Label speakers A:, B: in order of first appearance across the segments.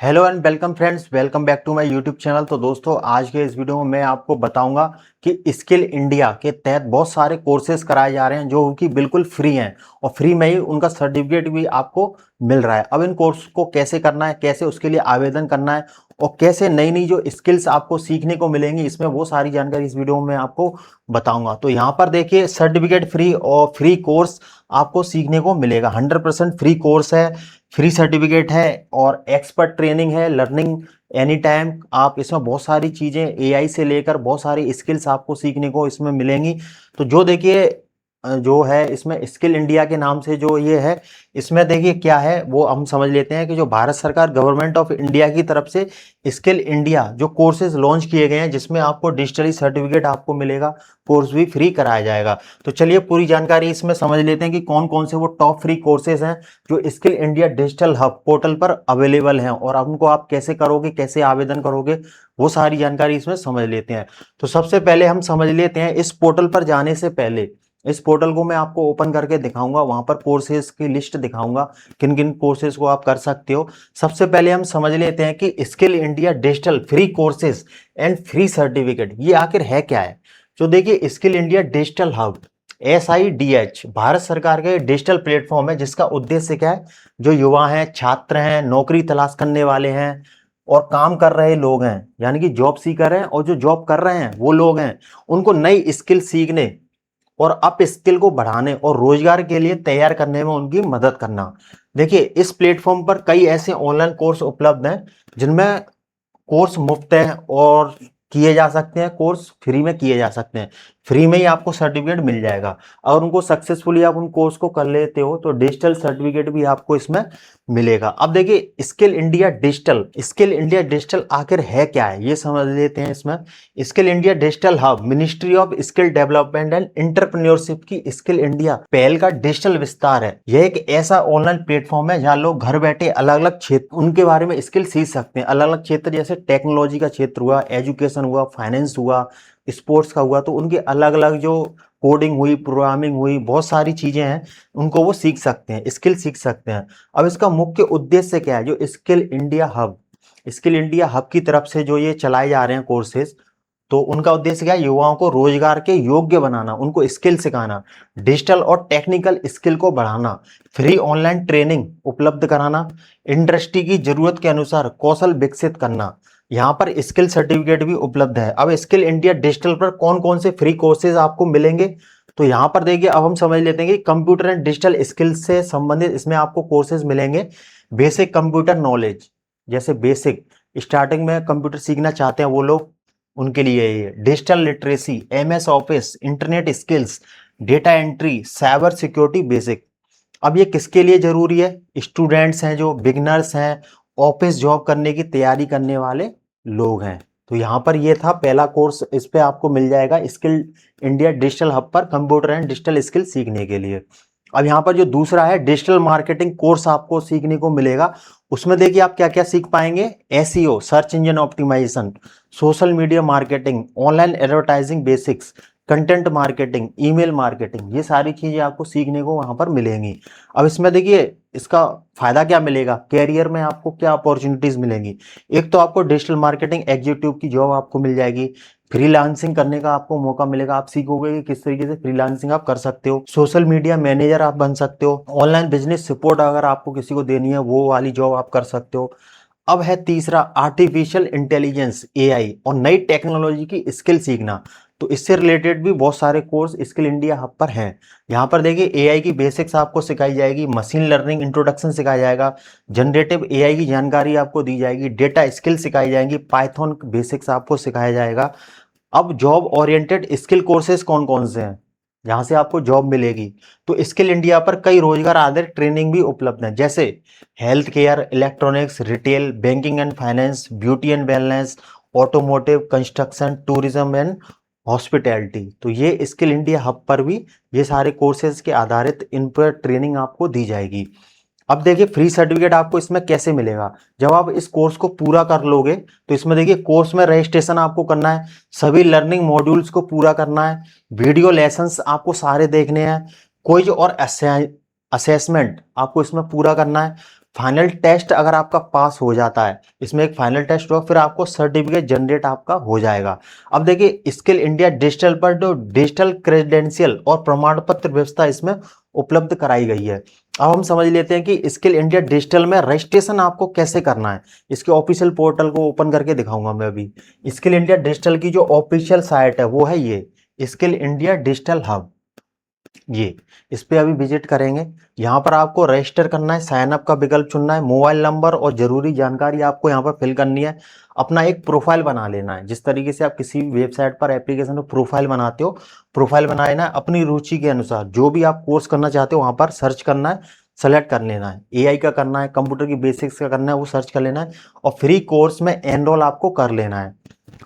A: Hello and welcome friends, welcome back to my YouTube channel. तो दोस्तों, आज के इस वीडियो में मैं आपको बताऊंगा कि स्किल इंडिया के तहत बहुत सारे कोर्सेज कराए जा रहे हैं जो कि बिल्कुल फ्री हैं और फ्री में ही उनका सर्टिफिकेट भी आपको मिल रहा है। अब इन कोर्स को कैसे करना है, कैसे उसके लिए आवेदन करना है और कैसे नई नई जो स्किल्स आपको सीखने को मिलेंगी, इसमें वो सारी जानकारी इस वीडियो में आपको बताऊंगा। तो यहाँ पर देखिए, सर्टिफिकेट फ्री और फ्री कोर्स आपको सीखने को मिलेगा। 100% फ्री कोर्स है, फ्री सर्टिफिकेट है और एक्सपर्ट ट्रेनिंग है, लर्निंग एनी टाइम। आप इसमें बहुत सारी चीज़ें एआई से लेकर बहुत सारी स्किल्स आपको सीखने को इसमें मिलेंगी। तो जो देखिए जो है इसमें स्किल इंडिया के नाम से जो ये है, इसमें देखिए क्या है वो हम समझ लेते हैं कि जो भारत सरकार गवर्नमेंट ऑफ इंडिया की तरफ से स्किल इंडिया जो कोर्सेज लॉन्च किए गए हैं, जिसमें आपको डिजिटली सर्टिफिकेट आपको मिलेगा, कोर्स भी फ्री कराया जाएगा। तो चलिए पूरी जानकारी इसमें समझ लेते हैं कि कौन कौन से वो टॉप फ्री कोर्सेज हैं जो skill India digital hub portal पर अवेलेबल हैं और उनको आप कैसे करोगे, कैसे आवेदन करोगे, वो सारी जानकारी इसमें समझ लेते हैं। तो सबसे पहले हम समझ लेते हैं, इस पोर्टल पर जाने से पहले इस पोर्टल को मैं आपको ओपन करके दिखाऊंगा, वहां पर कोर्सेज की लिस्ट दिखाऊंगा, किन किन कोर्सेज को आप कर सकते हो। सबसे पहले हम समझ लेते हैं कि skill India digital free courses and free certificate ये आखिर है क्या है। जो देखिए, skill India digital hub SIDH Bharat सरकार का डिजिटल प्लेटफॉर्म है, जिसका उद्देश्य क्या है, जो युवा हैं, छात्र हैं, नौकरी तलाश करने वाले हैं और काम कर रहे लोग हैं, यानी कि जॉब सीकर हैं और जो जॉब कर रहे हैं वो लोग हैं, उनको नई स्किल सीखने और अप स्किल को बढ़ाने और रोजगार के लिए तैयार करने में उनकी मदद करना। देखिए, इस प्लेटफॉर्म पर कई ऐसे ऑनलाइन कोर्स उपलब्ध हैं जिनमें कोर्स मुफ्त है और किए जा सकते हैं, कोर्स फ्री में किए जा सकते हैं। फ्री में ही आपको सर्टिफिकेट मिल जाएगा। अगर उनको सक्सेसफुली आप उन कोर्स को कर लेते हो तो डिजिटल सर्टिफिकेट भी आपको इसमें मिलेगा। अब देखिए, स्किल इंडिया डिजिटल आखिर है क्या है ये समझ लेते हैं। इसमें skill India digital hub ministry of skill development and entrepreneurship की स्किल इंडिया पहल का डिजिटल विस्तार है। यह एक ऐसा ऑनलाइन प्लेटफॉर्म है जहां लोग घर बैठे अलग अलग क्षेत्र उनके बारे में स्किल सीख सकते हैं। अलग अलग क्षेत्र जैसे टेक्नोलॉजी का क्षेत्र हुआ, एजुकेशन हुआ, फाइनेंस हुआ, स्पोर्ट्स का हुआ, तो उनके अलग अलग जो कोडिंग हुई, प्रोग्रामिंग हुई, बहुत सारी चीजें हैं, उनको वो सीख सकते हैं, स्किल सीख सकते हैं। अब इसका मुख्य उद्देश्य क्या है, जो स्किल इंडिया हब की तरफ से जो ये चलाए जा रहे हैं कोर्सेज, तो उनका उद्देश्य क्या है, युवाओं को रोजगार के योग्य बनाना, उनको स्किल सिखाना, डिजिटल और टेक्निकल स्किल को बढ़ाना, फ्री ऑनलाइन ट्रेनिंग उपलब्ध कराना, इंडस्ट्री की जरूरत के अनुसार कौशल विकसित करना। यहाँ पर स्किल सर्टिफिकेट भी उपलब्ध है। अब स्किल इंडिया डिजिटल पर कौन कौन से फ्री कोर्सेज आपको मिलेंगे, तो यहाँ पर देखिए, अब हम समझ लेते हैं कि कंप्यूटर एंड डिजिटल स्किल से संबंधित इसमें आपको कोर्सेज मिलेंगे। बेसिक कंप्यूटर नॉलेज, जैसे बेसिक स्टार्टिंग में कंप्यूटर सीखना चाहते हैं वो लोग, उनके लिए ये digital literacy, MS office, internet skills, data entry, cyber security basic. अब ये किसके लिए जरूरी है, स्टूडेंट्स हैं, जो बिगनर्स हैं, ऑफिस जॉब करने की तैयारी करने वाले लोग हैं। तो यहाँ पर ये था पहला कोर्स, इस पे आपको मिल जाएगा स्किल इंडिया डिजिटल हब पर कंप्यूटर एंड डिजिटल स्किल सीखने के लिए। अब यहाँ पर जो दूसरा है, डिजिटल मार्केटिंग कोर्स आपको सीखने को मिलेगा। उसमें देखिए आप क्या क्या सीख पाएंगे, SEO search engine optimization, social media marketing, online advertising basics, content marketing, email marketing, ये सारी चीजें आपको सीखने को वहां पर मिलेंगी। अब इसमें देखिए इसका फायदा क्या मिलेगा, कैरियर में आपको क्या अपॉर्चुनिटीज मिलेंगी। एक तो आपको डिजिटल मार्केटिंग एग्जीक्यूटिव की जॉब आपको मिल जाएगी, फ्रीलांसिंग करने का आपको मौका मिलेगा, आप सीखोगे कि किस तरीके से फ्रीलांसिंग आप कर सकते हो, सोशल मीडिया मैनेजर आप बन सकते हो, ऑनलाइन बिजनेस सपोर्ट अगर आपको किसी को देनी है वो वाली जॉब आप कर सकते हो। अब है तीसरा, आर्टिफिशियल इंटेलिजेंस AI और नई टेक्नोलॉजी की स्किल सीखना। तो इससे रिलेटेड भी बहुत सारे कोर्स स्किल इंडिया हब पर हैं। यहाँ पर देखिए AI की बेसिक्स आपको सिखाई जाएगी, मशीन लर्निंग इंट्रोडक्शन सिखाया जाएगा, जनरेटिव AI की जानकारी आपको दी जाएगी, डेटा स्किल सिखाई जाएंगी, पाइथन बेसिक्स आपको सिखाया जाएगा। अब जॉब ओरिएंटेड स्किल कोर्सेज कौन कौन से हैं जहां से आपको जॉब मिलेगी, तो स्किल इंडिया पर कई रोजगार आधारित ट्रेनिंग भी उपलब्ध है, जैसे health care, electronics, retail, banking and finance, beauty and wellness, automotive, construction, tourism and hospitality. तो ये स्किल इंडिया हब पर भी ये सारे कोर्सेज के आधारित इन पर ट्रेनिंग आपको दी जाएगी। अब देखिए, फ्री सर्टिफिकेट आपको इसमें कैसे मिलेगा, जब आप इस कोर्स को पूरा कर लोगे तो इसमें देखिए कोर्स में रजिस्ट्रेशन आपको करना है, सभी लर्निंग मॉड्यूल्स को पूरा करना है, वीडियो लेसन्स आपको सारे देखने हैं, कोई और असेसमेंट आपको इसमें पूरा करना है, फाइनल टेस्ट अगर आपका पास हो जाता है, इसमें एक फाइनल टेस्ट होगा, फिर आपको सर्टिफिकेट जनरेट आपका हो जाएगा। अब देखिए स्किल इंडिया डिजिटल पर जो डिजिटल क्रेडेंशियल और प्रमाण पत्र व्यवस्था इसमें उपलब्ध कराई गई है। अब हम समझ लेते हैं कि स्किल इंडिया डिजिटल में रजिस्ट्रेशन आपको कैसे करना है। इसके ऑफिशियल पोर्टल को ओपन करके दिखाऊंगा मैं अभी। स्किल इंडिया डिजिटल की जो ऑफिशियल साइट है वो है ये स्किल इंडिया डिजिटल हब। ये इस पे अभी विजिट करेंगे। यहाँ पर आपको रजिस्टर करना है, साइन अप का विकल्प चुनना है, मोबाइल नंबर और जरूरी जानकारी आपको यहाँ पर फिल करनी है, अपना एक प्रोफाइल बना लेना है। जिस तरीके से आप किसी वेबसाइट पर एप्लीकेशन पर प्रोफाइल बनाते हो, प्रोफाइल बना लेना है। अपनी रुचि के अनुसार जो भी आप कोर्स करना चाहते हो वहां पर सर्च करना है, सेलेक्ट कर लेना है। एआई का करना है, कंप्यूटर की बेसिक्स का करना है, वो सर्च कर लेना है और फ्री कोर्स में एनरोल आपको कर लेना है।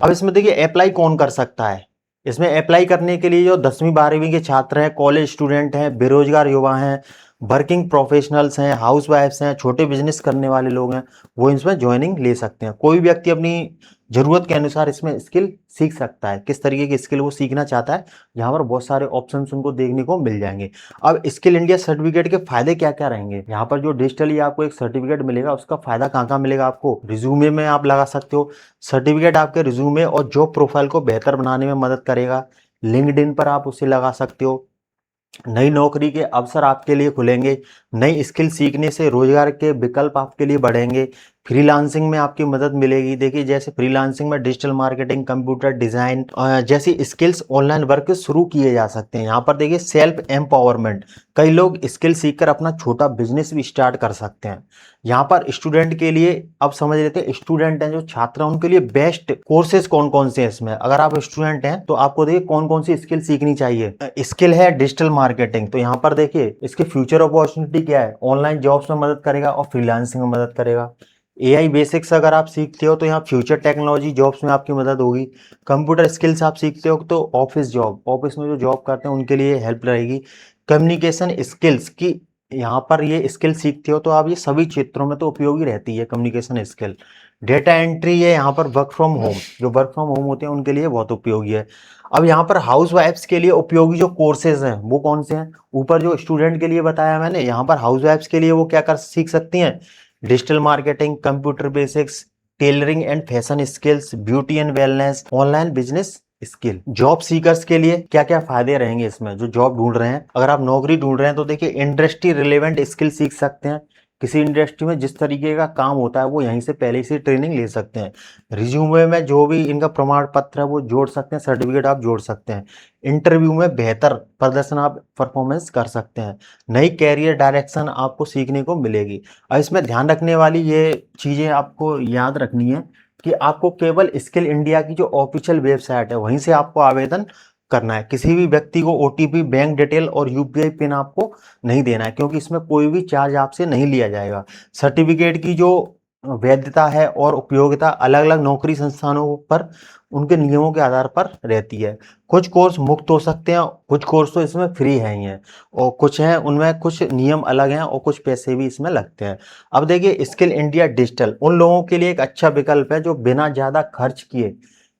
A: अब इसमें देखिए अप्लाई कौन कर सकता है। इसमें अप्लाई करने के लिए जो 10वीं 12वीं के छात्र हैं, कॉलेज स्टूडेंट हैं, बेरोजगार युवा हैं, वर्किंग प्रोफेशनल्स हैं, हाउस वाइफ्स हैं, छोटे बिजनेस करने वाले लोग हैं, वो इसमें ज्वाइनिंग ले सकते हैं। कोई भी व्यक्ति अपनी जरूरत के अनुसार इसमें स्किल सीख सकता है, किस तरीके की स्किल वो सीखना चाहता है। यहाँ पर बहुत सारे ऑप्शंस उनको देखने को मिल जाएंगे। अब स्किल इंडिया सर्टिफिकेट के फायदे क्या क्या रहेंगे, यहाँ पर जो डिजिटली आपको एक सर्टिफिकेट मिलेगा उसका फायदा कहाँ कहाँ मिलेगा आपको। रिज्यूमे में आप लगा सकते हो, सर्टिफिकेट आपके रिज्यूमे और जॉब प्रोफाइल को बेहतर बनाने में मदद करेगा। लिंक्डइन पर आप उसे लगा सकते हो। नई नौकरी के अवसर आपके लिए खुलेंगे, नई स्किल सीखने से रोजगार के विकल्प आपके लिए बढ़ेंगे। फ्रीलांसिंग में आपकी मदद मिलेगी। देखिए जैसे फ्रीलांसिंग में डिजिटल मार्केटिंग, कंप्यूटर डिजाइन जैसी स्किल्स, ऑनलाइन वर्क शुरू किए जा सकते हैं। यहाँ पर देखिए सेल्फ एम्पावरमेंट, कई लोग स्किल सीखकर अपना छोटा बिजनेस भी स्टार्ट कर सकते हैं। यहाँ पर स्टूडेंट के लिए अब समझ लेते हैं, स्टूडेंट हैं जो छात्र हैं उनके लिए बेस्ट कोर्सेज कौन कौन से हैं। इसमें अगर आप स्टूडेंट हैं तो आपको देखिए कौन कौन सी स्किल सीखनी चाहिए। स्किल है डिजिटल मार्केटिंग, तो यहाँ पर देखिए इसके फ्यूचर अपॉर्चुनिटी क्या है, ऑनलाइन जॉब्स में मदद करेगा और फ्रीलांसिंग में मदद करेगा। एआई बेसिक्स अगर आप सीखते हो तो यहाँ फ्यूचर टेक्नोलॉजी जॉब्स में आपकी मदद होगी। कंप्यूटर स्किल्स आप सीखते हो तो ऑफिस जॉब, ऑफिस में जो जॉब करते हैं उनके लिए हेल्प रहेगी। कम्युनिकेशन स्किल्स की यहाँ पर ये स्किल सीखते हो तो आप ये सभी क्षेत्रों में तो उपयोगी रहती है कम्युनिकेशन स्किल। डेटा एंट्री है यहाँ पर, वर्क फ्रॉम होम, जो वर्क फ्रॉम होम होते हैं उनके लिए बहुत उपयोगी है। अब यहाँ पर हाउस वाइफ्स के लिए उपयोगी जो कोर्सेज हैं वो कौन से हैं। ऊपर जो स्टूडेंट के लिए बताया मैंने, यहाँ पर हाउस वाइफ्स के लिए वो क्या कर सीख सकती हैं, digital marketing, computer basics, tailoring and fashion skills, beauty and wellness, online business skill. Job seekers के लिए क्या क्या फायदे रहेंगे इसमें, जो जॉब ढूंढ रहे हैं, अगर आप नौकरी ढूंढ रहे हैं तो देखिए इंडस्ट्री रिलेवेंट स्किल सीख सकते हैं। किसी इंडस्ट्री में जिस तरीके का काम होता है वो यहीं से पहले से ट्रेनिंग ले सकते हैं। रिज्यूमे में जो भी इनका प्रमाण पत्र है वो जोड़ सकते हैं, सर्टिफिकेट आप जोड़ सकते हैं। इंटरव्यू में बेहतर प्रदर्शन आप परफॉर्मेंस कर सकते हैं। नई कैरियर डायरेक्शन आपको सीखने को मिलेगी। और इसमें ध्यान रखने वाली ये चीजें आपको याद रखनी है कि आपको केवल स्किल इंडिया की जो ऑफिशियल वेबसाइट है वहीं से आपको आवेदन करना है। किसी भी व्यक्ति को ओटीपी, बैंक डिटेल और यूपीआई पिन आपको नहीं देना है, क्योंकि इसमें कोई भी चार्ज आपसे नहीं लिया जाएगा। सर्टिफिकेट की जो वैधता है और उपयोगिता अलग अलग नौकरी संस्थानों पर उनके नियमों के आधार पर रहती है। कुछ कोर्स मुफ्त हो सकते हैं, कुछ कोर्स तो इसमें फ्री है ही हैं, और कुछ हैं उनमें कुछ नियम अलग हैं और कुछ पैसे भी इसमें लगते हैं। अब देखिए स्किल इंडिया डिजिटल उन लोगों के लिए एक अच्छा विकल्प है जो बिना ज्यादा खर्च किए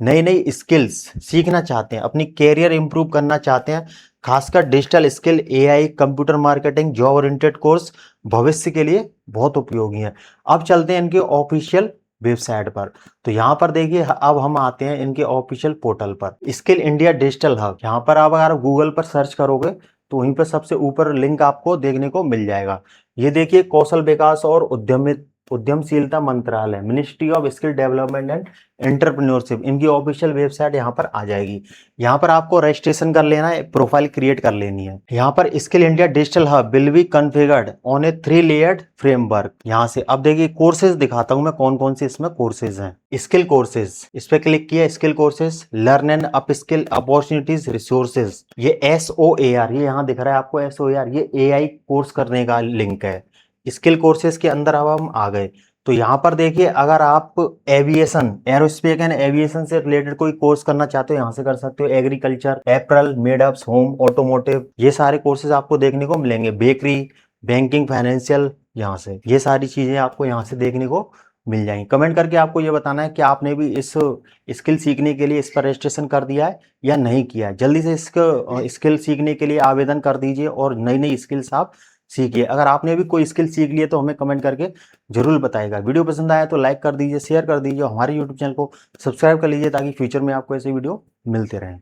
A: नई नई स्किल्स सीखना चाहते हैं, अपनी कैरियर इंप्रूव करना चाहते हैं। खासकर digital skill, AI, computer marketing, job oriented course भविष्य के लिए बहुत उपयोगी हैं। अब चलते हैं इनके ऑफिशियल वेबसाइट पर। तो यहाँ पर देखिए अब हम आते हैं इनके ऑफिशियल पोर्टल पर, स्किल इंडिया डिजिटल हब। यहाँ पर आप अगर गूगल पर सर्च करोगे तो वहीं पर सबसे ऊपर लिंक आपको देखने को मिल जाएगा। ये देखिए कौशल विकास और उद्यमशीलता मंत्रालय, ministry of skill development and entrepreneurship, इनकी ऑफिशियल वेबसाइट यहाँ पर आ जाएगी। यहाँ पर आपको रजिस्ट्रेशन कर लेना है, प्रोफाइल क्रिएट कर लेनी है। यहाँ पर skill India digital hub will be configured on A 3 layered framework. यहाँ से अब देखिए कोर्सेज दिखाता हूँ मैं कौन कौन से इसमें कोर्सेज हैं। स्किल कोर्सेज, इस पे क्लिक किया, skill courses, learn and up skill opportunities resources, ये SOAR, ये यहाँ दिख रहा है आपको SOAR, ये AI कोर्स करने का लिंक है। स्किल कोर्सेज के अंदर अब हम आ गए। तो यहाँ पर देखिए अगर आप एविएशन, एरोस्पेस एंड एविएशन से रिलेटेड कोई कोर्स करना चाहते हो यहाँ से कर सकते हो। Agriculture, apparel, made-ups, home, automotive, ये सारे कोर्सेज आपको देखने को मिलेंगे। बेकरी, बैंकिंग, फाइनेंशियल, यहाँ से ये सारी चीजें आपको यहाँ से देखने को मिल जाएंगी। कमेंट करके आपको ये बताना है कि आपने भी इस स्किल सीखने के लिए इस पर रजिस्ट्रेशन कर दिया है या नहीं किया है। जल्दी से इसको स्किल सीखने के लिए आवेदन कर दीजिए और नई नई स्किल्स आप सीखिए। अगर आपने भी कोई स्किल सीख ली है तो हमें कमेंट करके जरूर बताइएगा। वीडियो पसंद आया तो लाइक कर दीजिए, शेयर कर दीजिए, हमारे यूट्यूब चैनल को सब्सक्राइब कर लीजिए ताकि फ्यूचर में आपको ऐसे वीडियो मिलते रहें।